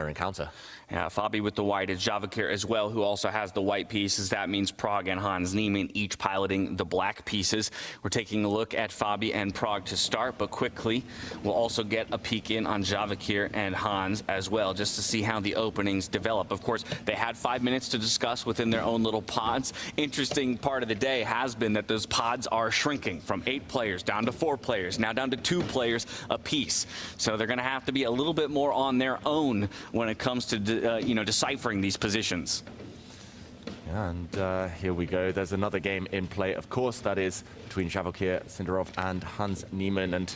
encounter. Yeah, Fabi with the white is Javokhir as well, who also has the white pieces. That means Prag and Hans Niemann each piloting the black pieces. We're taking a look at Fabi and Prag to start, but quickly we'll also get a peek in on Javokhir and Hans as well, just to see how the openings develop. Of course, they had 5 minutes to discuss within their own little pods. Interesting part of the day has been that those pods are shrinking from 8 players down to 4 players, now down to 2 players apiece. So they're going to have to be a little bit more on their own when it comes to deciphering these positions. And here we go. There's another game in play, of course. That is between Javokhir Sindarov and Hans Niemann. And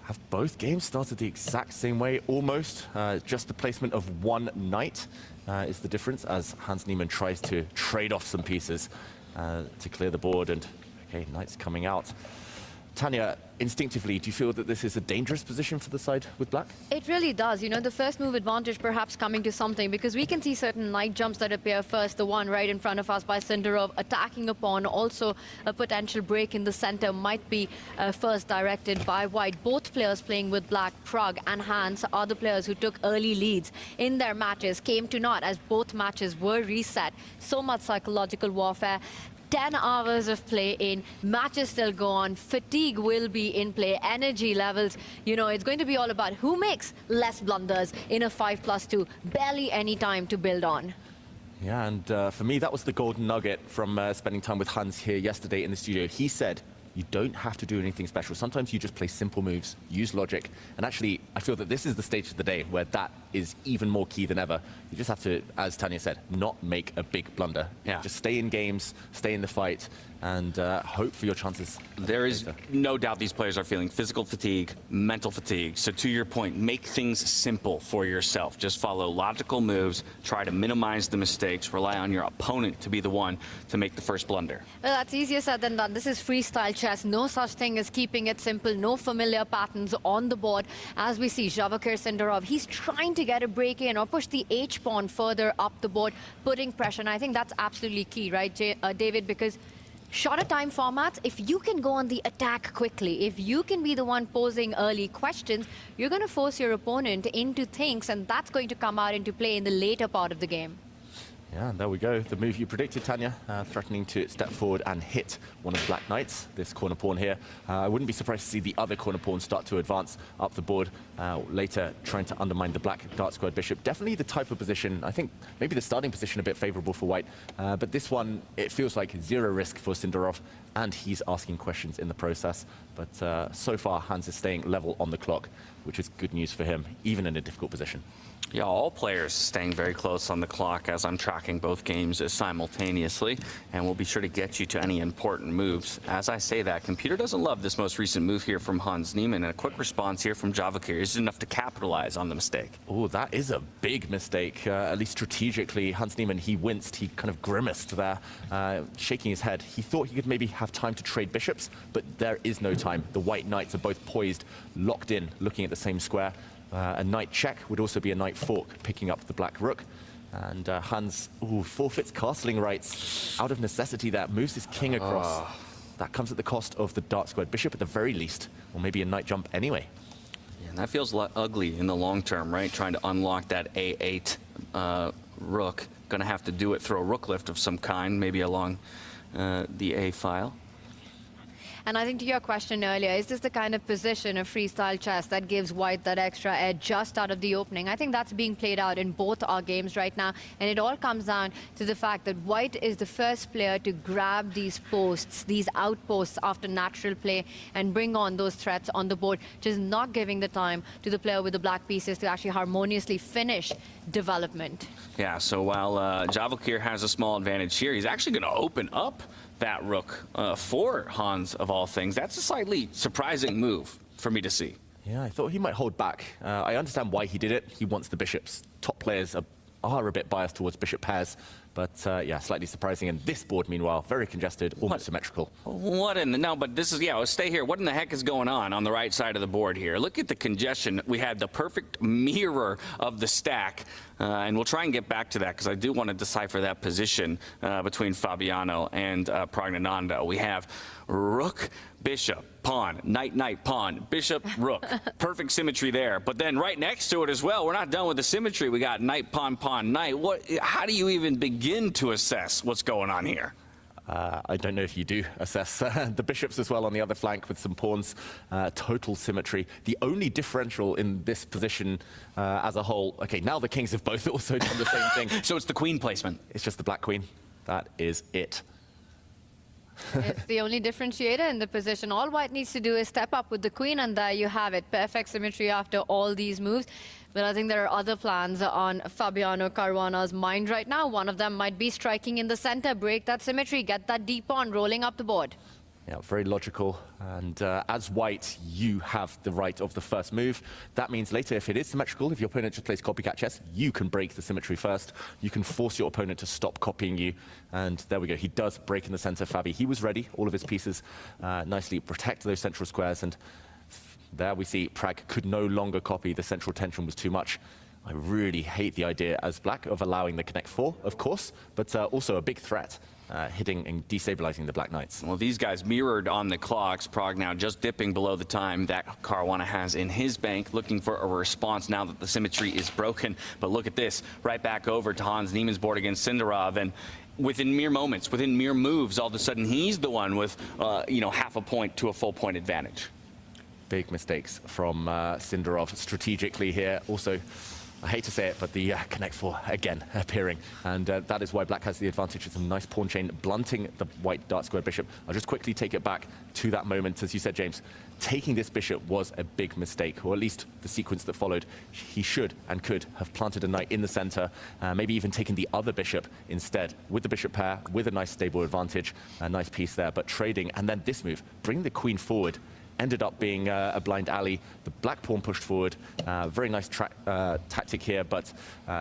have both games started the exact same way, almost. Just the placement of one knight is the difference, as Hans Niemann tries to trade off some pieces to clear the board. And okay, knight's coming out. Tanya, instinctively, do you feel that this is a dangerous position for the side with black? It really does. You know, the first move advantage perhaps coming to something, because we can see certain knight jumps that appear first. The one right in front of us by Sindarov attacking a pawn. Also, a potential break in the center might be first directed by white. Both players playing with black, Prag and Hans, are the players who took early leads in their matches, came to naught as both matches were reset. So much psychological warfare. 10 hours of play in, matches still go on, fatigue will be in play, energy levels, you know, it's going to be all about who makes less blunders in a 5+2, barely any time to build on. Yeah, and for me, that was the golden nugget from spending time with Hans here yesterday in the studio. He said, you don't have to do anything special. Sometimes you just play simple moves, use logic. And actually, I feel that this is the stage of the day where that is even more key than ever. You just have to, as Tanya said, not make a big blunder. Yeah. Just stay in games, stay in the fight, and hope for your chances. There is no doubt these players are feeling physical fatigue, mental fatigue. So to your point, make things simple for yourself. Just follow logical moves, try to minimize the mistakes, rely on your opponent to be the one to make the first blunder. Well, that's easier said than done. This is freestyle chess. No such thing as keeping it simple. No familiar patterns on the board. As we see, Javokhir Sindarov, he's trying to get a break in or push the H-pawn further up the board, putting pressure. And I think that's absolutely key, right, David? Because shorter time formats, if you can go on the attack quickly, if you can be the one posing early questions, you're going to force your opponent into things, and that's going to come out into play in the later part of the game. Yeah, there we go. The move you predicted, Tanya, threatening to step forward and hit one of the black knights, this corner pawn here. I wouldn't be surprised to see the other corner pawn start to advance up the board, later trying to undermine the black dark squared bishop. Definitely the type of position, I think maybe the starting position a bit favorable for white, but this one, it feels like zero risk for Sindarov, and he's asking questions in the process. But so far, Hans is staying level on the clock, which is good news for him, even in a difficult position. Yeah, all players staying very close on the clock as I'm tracking both games simultaneously, and we'll be sure to get you to any important moves. As I say that, computer doesn't love this most recent move here from Hans Niemann, and a quick response here from Javokhir is enough to capitalize on the mistake. Oh, that is a big mistake, at least strategically. Hans Niemann, he winced, he kind of grimaced there, shaking his head. He thought he could maybe have time to trade bishops, but there is no time. The white knights are both poised, locked in, looking at the same square. A knight check would also be a knight fork, picking up the black rook. And Hans forfeits castling rights out of necessity. That moves his king across. That comes at the cost of the dark squared bishop at the very least, or maybe a knight jump anyway. Yeah, and that feels ugly in the long term, right? Trying to unlock that A8 rook. Going to have to do it through a rook lift of some kind, maybe along the A file. And I think to your question earlier, is this the kind of position of freestyle chess that gives white that extra edge just out of the opening? I think that's being played out in both our games right now. And it all comes down to the fact that white is the first player to grab these posts, these outposts after natural play and bring on those threats on the board, just not giving the time to the player with the black pieces to actually harmoniously finish development. Yeah, so while Javokhir has a small advantage here, he's actually going to open up that rook for Hans, of all things. That's a slightly surprising move for me to see. Yeah, I thought he might hold back. I understand why he did it. He wants the bishops. Top players are a bit biased towards bishop pairs, But yeah, slightly surprising. And this board, meanwhile, very congested, almost symmetrical. What in the, no, but this is, yeah, stay here. What in the heck is going on the right side of the board here? Look at the congestion. We had the perfect mirror of the stack. And we'll try and get back to that because I do want to decipher that position between Fabiano and Pragnananda. We have rook, bishop, pawn, knight, knight, pawn, bishop, rook. Perfect symmetry there. But then right next to it as well, we're not done with the symmetry. We got knight, pawn, pawn, knight. How do you even begin to assess what's going on here? I don't know if you do assess the bishops as well on the other flank with some pawns. Total symmetry. The only differential in this position as a whole, okay, now the kings have both also done the same thing. So it's the queen placement. It's just the black queen. That is it. It's the only differentiator in the position. All white needs to do is step up with the queen, and there you have it. Perfect symmetry after all these moves. But I think there are other plans on Fabiano Caruana's mind right now. One of them might be striking in the center, break that symmetry, get that deep pawn rolling up the board. Yeah, very logical. And as white, you have the right of the first move. That means later, if it is symmetrical, if your opponent just plays copycat chess, you can break the symmetry first. You can force your opponent to stop copying you. And there we go. He does break in the center, Fabi. He was ready. All of his pieces nicely protect those central squares. And there we see Prag could no longer copy. The central tension was too much. I really hate the idea as black of allowing the connect four, of course, but also a big threat. Hitting and destabilizing the black knights. Well, these guys mirrored on the clocks. Prag now just dipping below the time that Caruana has in his bank, looking for a response now that the symmetry is broken. But look at this, right back over to Hans Niemann's board against Sindarov, and within mere moments, within mere moves, all of a sudden he's the one with, half a point to a full point advantage. Big mistakes from Sindarov strategically here. Also, I hate to say it, but the connect four again appearing, and that is why black has the advantage with some nice pawn chain blunting the white dark square bishop. I'll just quickly take it back to that moment, as you said, James. Taking this bishop was a big mistake, or at least the sequence that followed. He should and could have planted a knight in the center, maybe even taken the other bishop instead, with the bishop pair, with a nice stable advantage, a nice piece there, but trading, and then this move, bring the queen forward. Ended up being a blind alley. The black pawn pushed forward. Very nice tactic here, but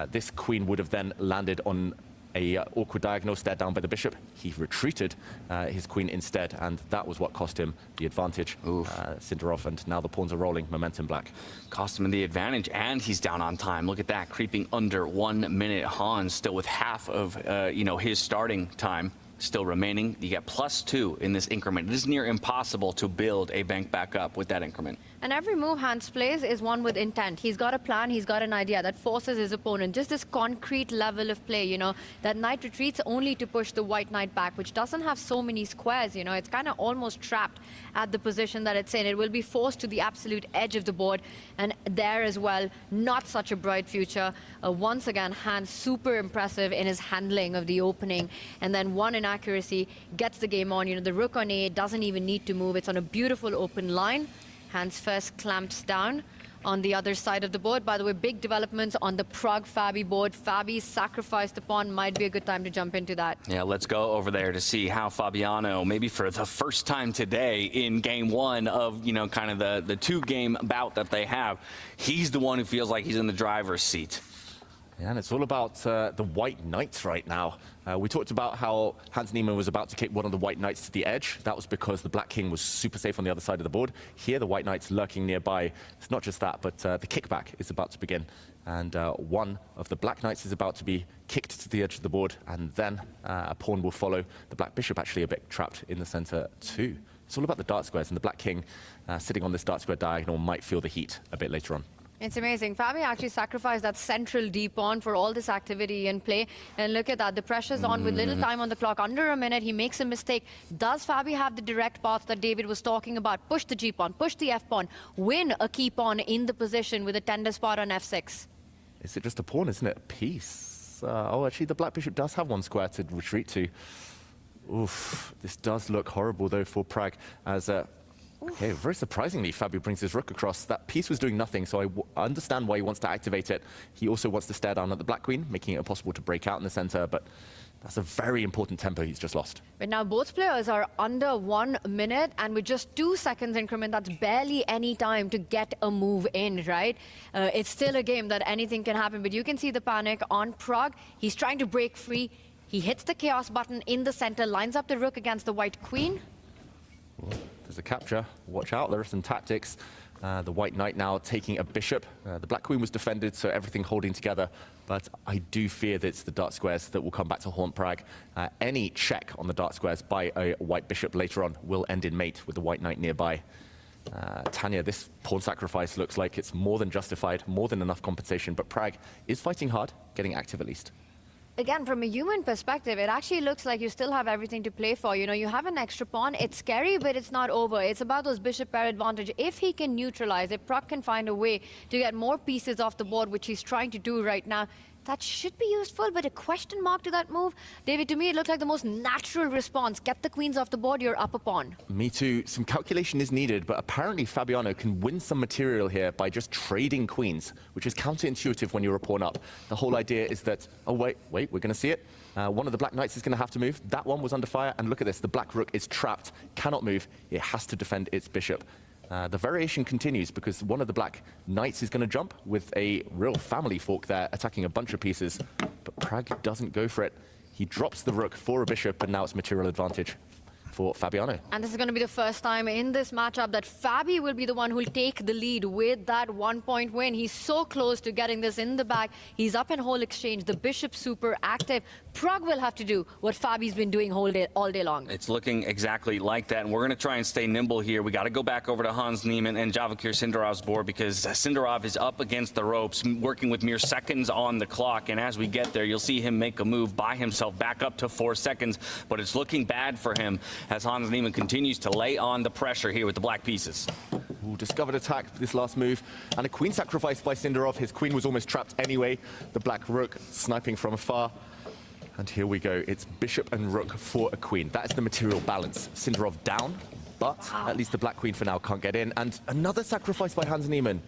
this queen would have then landed on a awkward diagonal, stared down by the bishop. He retreated his queen instead, and that was what cost him the advantage. Sindarov, and now the pawns are rolling. Momentum black. Cost him the advantage, and he's down on time. Look at that, creeping under 1 minute. Hans still with half of his starting time still remaining. You get +2 in this increment. It is near impossible to build a bank back up with that increment. And every move Hans plays is one with intent. He's got a plan, he's got an idea that forces his opponent. Just this concrete level of play, that knight retreats only to push the white knight back, which doesn't have so many squares, It's kind of almost trapped at the position that it's in. It will be forced to the absolute edge of the board. And there as well, not such a bright future. Once again, Hans super impressive in his handling of the opening. And then one inaccuracy gets the game on. The rook on A doesn't even need to move. It's on a beautiful open line. Hans first clamps down on the other side of the board. By the way, big developments on the Prag Fabi board. Fabi sacrificed the pawn. Might be a good time to jump into that. Yeah, let's go over there to see how Fabiano, maybe for the first time today in game one of, kind of the two-game bout that they have, he's the one who feels like he's in the driver's seat. Yeah, and it's all about the white knights right now. We talked about how Hans Niemann was about to kick one of the white knights to the edge. That was because the black king was super safe on the other side of the board. Here, the white knight's lurking nearby. It's not just that, but the kickback is about to begin. And one of the black knights is about to be kicked to the edge of the board, and then a pawn will follow. The black bishop actually a bit trapped in the center too. It's all about the dark squares, and the black king sitting on this dark square diagonal might feel the heat a bit later on. It's amazing. Fabi actually sacrificed that central deep pawn for all this activity in play. And look at that. The pressure's on with little time on the clock. Under a minute, he makes a mistake. Does Fabi have the direct path that David was talking about? Push the G pawn, push the F pawn, win a key pawn in the position with a tender spot on F6. Is it just a pawn, isn't it? A piece. Oh, actually, the black bishop does have one square to retreat to. Oof. This does look horrible, though, for Prag, as okay, very surprisingly, Fabi brings his rook across. That piece was doing nothing, so I understand why he wants to activate it. He also wants to stare down at the black queen, making it impossible to break out in the center, but that's a very important tempo he's just lost. But now both players are under 1 minute, and with just 2 seconds increment, that's barely any time to get a move in, right? It's still a game that anything can happen, but you can see the panic on Prag. He's trying to break free. He hits the chaos button in the center, lines up the rook against the white queen. There's a capture. Watch out, there are some tactics. The white knight now taking a bishop. The black queen was defended, so everything holding together. But I do fear that it's the dark squares that will come back to haunt Prag. Any check on the dark squares by a white bishop later on will end in mate with the white knight nearby. Tanya, this pawn sacrifice looks like it's more than justified, more than enough compensation. But Prag is fighting hard, getting active at least. Again, from a human perspective, it actually looks like you still have everything to play for. You know, you have an extra pawn. It's scary, but it's not over. It's about those bishop pair advantage. If he can neutralize, if Prag can find a way to get more pieces off the board, which he's trying to do right now, that should be useful, but a question mark to that move. David, to me, it looked like the most natural response. Get the queens off the board, you're up a pawn. Me too. Some calculation is needed, but apparently Fabiano can win some material here by just trading queens, which is counterintuitive when you're a pawn up. The whole idea is that, oh, wait, we're going to see it. One of the black knights is going to have to move. That one was under fire, and look at this. The black rook is trapped, cannot move. It has to defend its bishop. The variation continues because one of the black knights is going to jump with a real family fork there, attacking a bunch of pieces. But Prag doesn't go for it. He drops the rook for a bishop, and now it's material advantage for Fabiano. And this is going to be the first time in this matchup that Fabi will be the one who will take the lead with that 1-point win. He's so close to getting this in the bag. He's up in whole exchange. The bishop super active. Prag will have to do what Fabi's been doing all day long. It's looking exactly like that, and we're going to try and stay nimble here. We got to go back over to Hans Niemann and Javokhir Sindarov's board because Sindarov is up against the ropes, working with mere seconds on the clock. And as we get there, you'll see him make a move by himself back up to 4 seconds. But it's looking bad for him as Hans Niemann continues to lay on the pressure here with the black pieces. Ooh, discovered attack, this last move. And a queen sacrifice by Sindarov. His queen was almost trapped anyway. The black rook sniping from afar. And here we go. It's bishop and rook for a queen. That is the material balance. Sindarov down, but at least the black queen for now can't get in. And another sacrifice by Hans Niemann.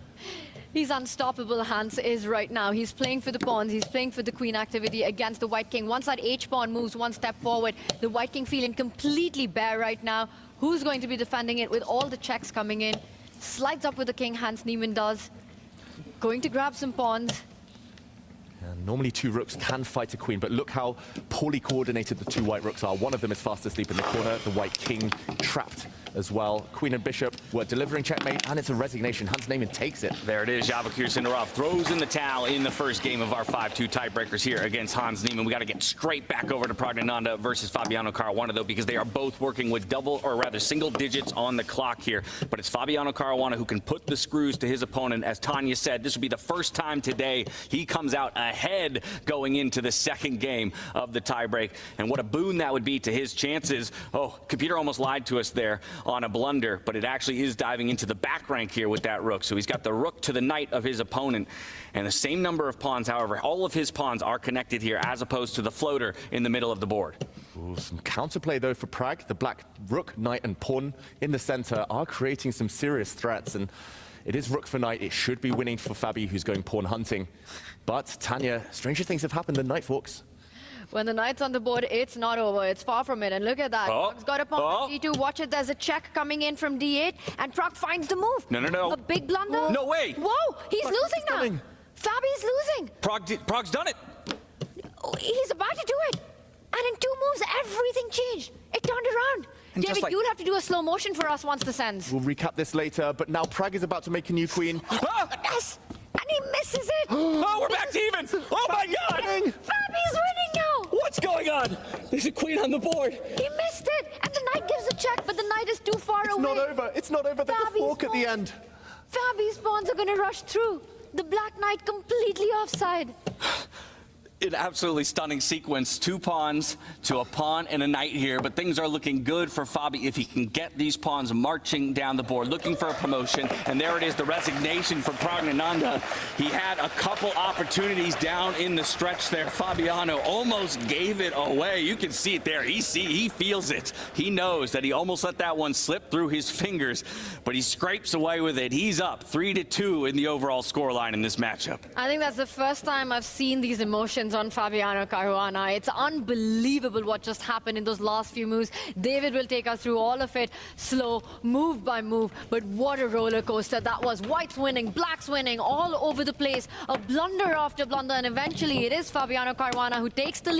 He's unstoppable, Hans is right now. He's playing for the pawns, he's playing for the queen activity against the white king. Once that h-pawn moves one step forward, the white king feeling completely bare right now. Who's going to be defending it with all the checks coming in? Slides up with the king, Hans Niemann does. Going to grab some pawns. Normally 2 rooks can fight a queen, but look how poorly coordinated the 2 white rooks are. One of them is fast asleep in the corner, the white king trapped as well. Queen and bishop were delivering checkmate, and it's a resignation. Hans Niemann takes it. There it is. Javokhir Sindarov throws in the towel in the first game of our 5-2 tiebreakers here against Hans Niemann. We got to get straight back over to Prag versus Fabiano Carauna, though, because they are both working with double, or rather single digits on the clock here. But it's Fabiano Carauna who can put the screws to his opponent. As Tanya said, this will be the first time today he comes out ahead going into the second game of the tiebreak. And what a boon that would be to his chances. Oh, computer almost lied to us there on a blunder, but it actually is diving into the back rank here with that rook. So he's got the rook to the knight of his opponent, and the same number of pawns. However, all of his pawns are connected here as opposed to the floater in the middle of the board. Ooh, some counterplay though for Prag. The black rook, knight and pawn in the center are creating some serious threats, and it is rook for knight. It should be winning for Fabi, who's going pawn hunting. But Tanya, stranger things have happened than knight forks. When the knight's on the board, it's not over. It's far from it. And look at that. Prag's got a pawn d2. Watch it. There's a check coming in from d8. And Prag finds the move. No. A big blunder. No way. Whoa, he's losing now. Fabi's losing. Prag's done it. He's about to do it. And in 2 moves, everything changed. It turned around. And David, you'll have to do a slow motion for us once this ends. We'll recap this later, but now Prag is about to make a new queen. Yes! And he misses it! Oh, we're back to even! Oh my God! Fabi's winning now! What's going on? There's a queen on the board. He missed it! And the knight gives a check, but the knight is too far away. It's not over. It's not over. There's a fork at the end. Fabi's pawns are going to rush through. The black knight completely offside. An absolutely stunning sequence. 2 pawns to a pawn and a knight here, but things are looking good for Fabi if he can get these pawns marching down the board, looking for a promotion. And there it is, the resignation for Pragnananda. He had a couple opportunities down in the stretch there. Fabiano almost gave it away. You can see it there. He feels it. He knows that he almost let that one slip through his fingers, but he scrapes away with it. He's up 3-2 in the overall scoreline in this matchup. I think that's the first time I've seen these emotions on Fabiano Caruana. It's unbelievable what just happened in those last few moves. David will take us through all of it, slow, move by move, but what a roller coaster that was. Whites winning, blacks winning, all over the place, a blunder after blunder, and eventually it is Fabiano Caruana who takes the lead.